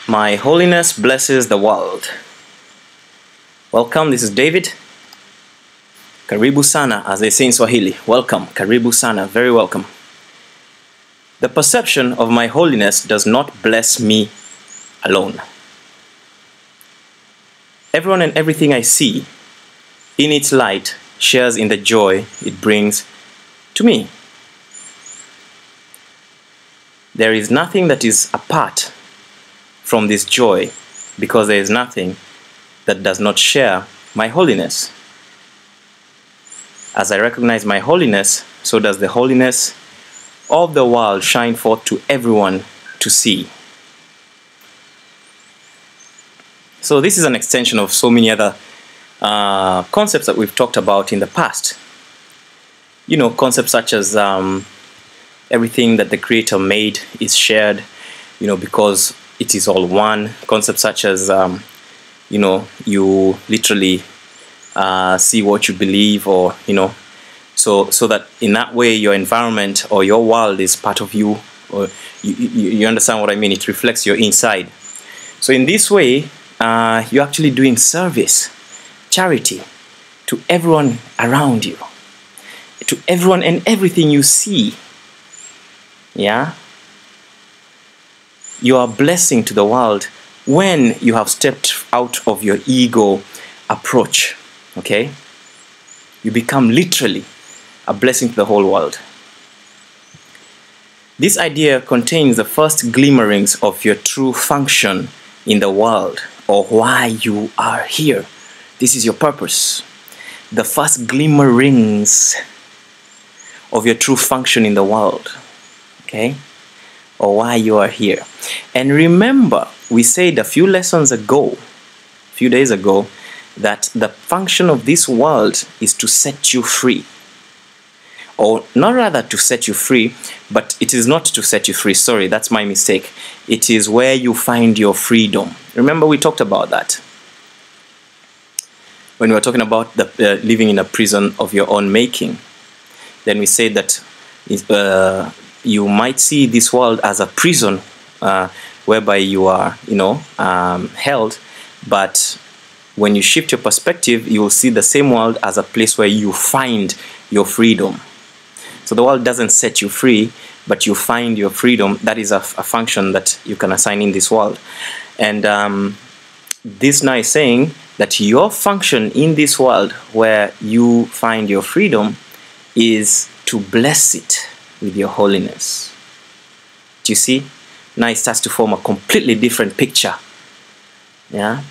My holiness blesses the world. Welcome, this is David. Karibu sana, as they say in Swahili. Welcome, karibu sana, very welcome. The perception of my holiness does not bless me alone. Everyone and everything I see in its light shares in the joy it brings to me. There is nothing that is apart from this joy, because there is nothing that does not share my holiness. As I recognize my holiness, so does the holiness of the world shine forth to everyone to see. So this is an extension of so many other concepts that we've talked about in the past. You know, concepts such as everything that the Creator made is shared, you know, because it is all one. Concepts such as, you know, you literally see what you believe, or, you know, so that in that way your environment or your world is part of you, or you understand what I mean? It reflects your inside. So in this way, you're actually doing service, charity to everyone around you, to everyone and everything you see. Yeah? You are a blessing to the world when you have stepped out of your ego approach. Okay? You become literally a blessing to the whole world. This idea contains the first glimmerings of your true function in the world, or why you are here. This is your purpose. The first glimmerings of your true function in the world. Okay? Or why you are here. And remember, we said a few days ago, that the function of this world is to set you free. Or not rather to set you free, but it is not to set you free. Sorry, that's my mistake. It is where you find your freedom. Remember, we talked about that when we were talking about the living in a prison of your own making. Then we said that you might see this world as a prison whereby you are, you know, held, but when you shift your perspective, you will see the same world as a place where you find your freedom. So the world doesn't set you free, but you find your freedom. That is a function that you can assign in this world. And this now is saying that your function in this world where you find your freedom is to bless it with your holiness. Do you see? Now it starts to form a completely different picture. Yeah?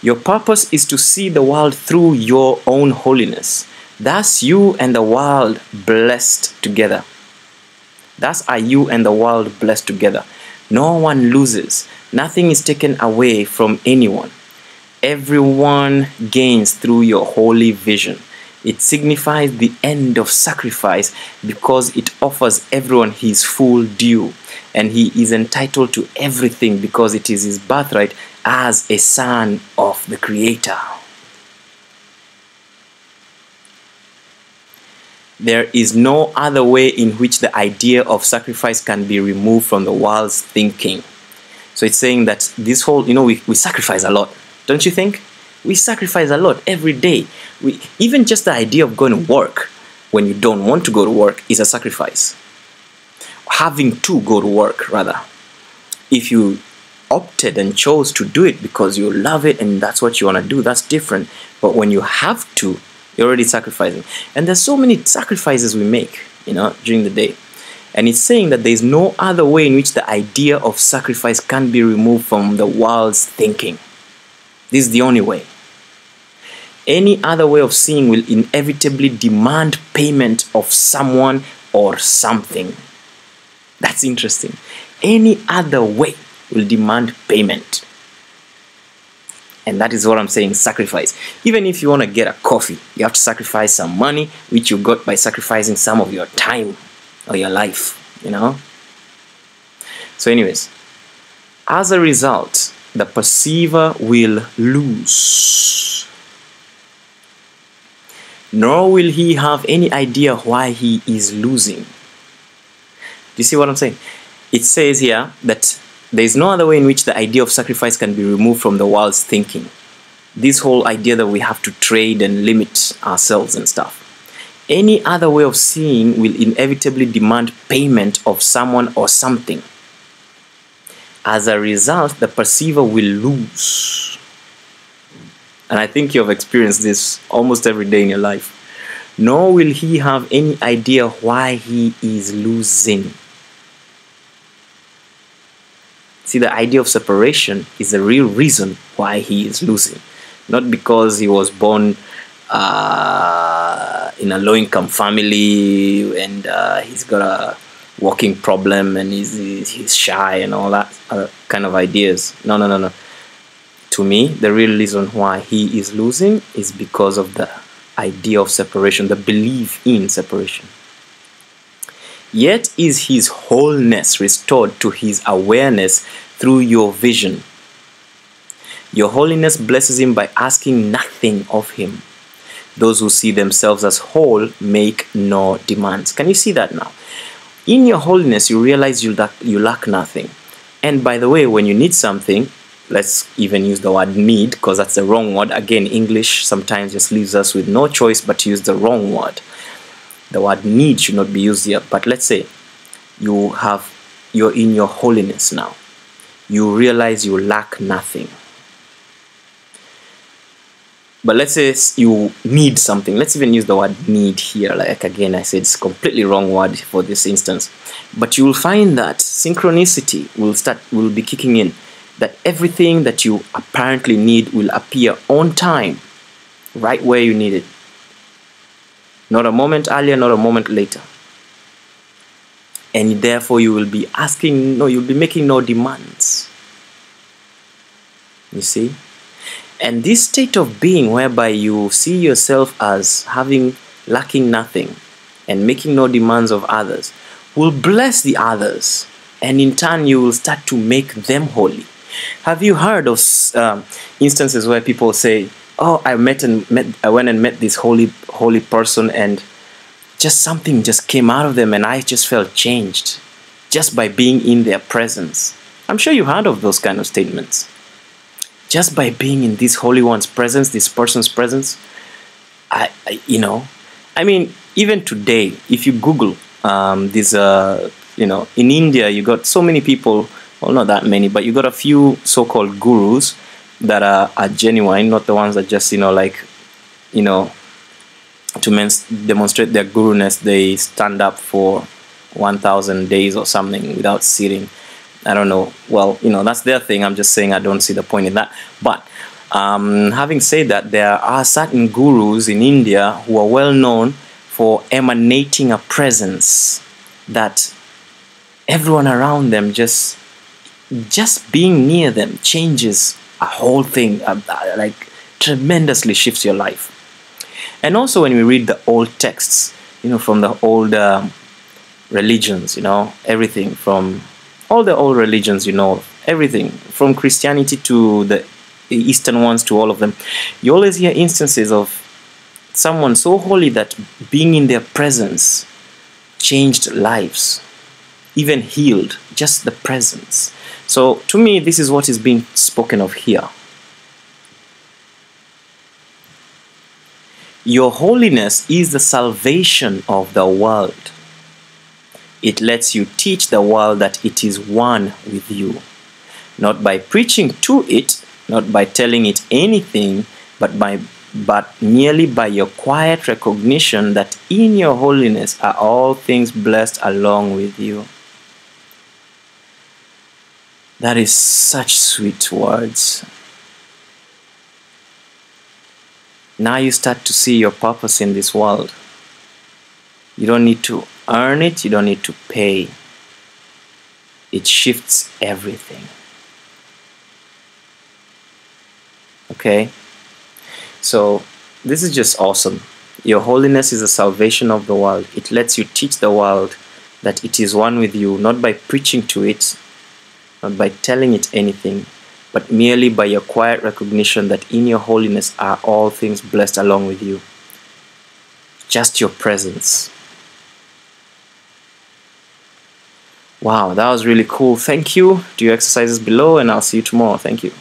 Your purpose is to see the world through your own holiness. Thus you and the world blessed together. Thus are you and the world blessed together. No one loses. Nothing is taken away from anyone. Everyone gains through your holy vision. It signifies the end of sacrifice because it offers everyone his full due, and he is entitled to everything because it is his birthright as a son of the Creator. There is no other way in which the idea of sacrifice can be removed from the world's thinking. So it's saying that this whole, you know, we sacrifice a lot, don't you think? We sacrifice a lot every day. Even just the idea of going to work when you don't want to go to work is a sacrifice. Having to go to work, rather. If you opted and chose to do it because you love it and that's what you want to do, that's different. But when you have to, you're already sacrificing. And there's so many sacrifices we make, you know, during the day. And it's saying that there's no other way in which the idea of sacrifice can be removed from the world's thinking. This is the only way. Any other way of seeing will inevitably demand payment of someone or something. That's interesting. Any other way will demand payment. And that is what I'm saying, sacrifice. Even if you want to get a coffee, you have to sacrifice some money, which you got by sacrificing some of your time or your life, you know? So anyways, as a result, the perceiver will lose. Nor will he have any idea why he is losing. Do you see what I'm saying? It says here that There is no other way in which the idea of sacrifice can be removed from the world's thinking. This whole idea that we have to trade and limit ourselves and stuff. Any other way of seeing will inevitably demand payment of someone or something. As a result, the perceiver will lose. And I think you have experienced this almost every day in your life. Nor will he have any idea why he is losing. See, the idea of separation is the real reason why he is losing. Not because he was born in a low-income family and he's got a walking problem and he's shy and all that kind of ideas. No. To me, the real reason why he is losing is because of the idea of separation, the belief in separation. Yet is his wholeness restored to his awareness through your vision. Your holiness blesses him by asking nothing of him. Those who see themselves as whole make no demands. Can you see that now? In your holiness, you realize you lack nothing. And by the way, when you need something, let's even use the word need, because that's the wrong word. Again, English sometimes just leaves us with no choice but to use the wrong word. The word need should not be used here. But let's say you're in your holiness now. You realize you lack nothing. But let's say you need something. Let's even use the word need here. Like again, I said it's completely wrong word for this instance. But you will find that synchronicity will be kicking in. That everything that you apparently need will appear on time, right where you need it. Not a moment earlier, not a moment later. And therefore you will be you'll be making no demands. You see? And this state of being whereby you see yourself as lacking nothing and making no demands of others will bless the others. And in turn you will start to make them holy. Have you heard of instances where people say, oh, I went and met this holy person and just something just came out of them and I just felt changed just by being in their presence? I'm sure you've heard of those kind of statements. Just by being in this Holy One's presence, this person's presence, I mean, even today, if you Google in India, you got so many people, well, not that many, but you got a few so-called gurus that are genuine, not the ones that just, to demonstrate their guruness, they stand up for 1,000 days or something without sitting. I don't know. Well, that's their thing. I'm just saying I don't see the point in that. But having said that, there are certain gurus in India who are well known for emanating a presence that everyone around them just being near them changes a whole thing, like tremendously shifts your life. And also when we read the old texts, from the old religions, everything from all the old religions, everything from Christianity to the Eastern ones to all of them, you always hear instances of someone so holy that being in their presence changed lives, even healed, just the presence. So to me, this is what is being spoken of here. Your holiness is the salvation of the world. It lets you teach the world that it is one with you, not by preaching to it, not by telling it anything, but merely by your quiet recognition that in your holiness are all things blessed along with you. That is such sweet words. Now you start to see your purpose in this world. You don't need to earn it, you don't need to pay. It shifts everything. Okay? So, this is just awesome. Your holiness is the salvation of the world. It lets you teach the world that it is one with you, not by preaching to it, not by telling it anything, but merely by your quiet recognition that in your holiness are all things blessed along with you. Just your presence. Wow, that was really cool. Thank you. Do your exercises below, and I'll see you tomorrow. Thank you.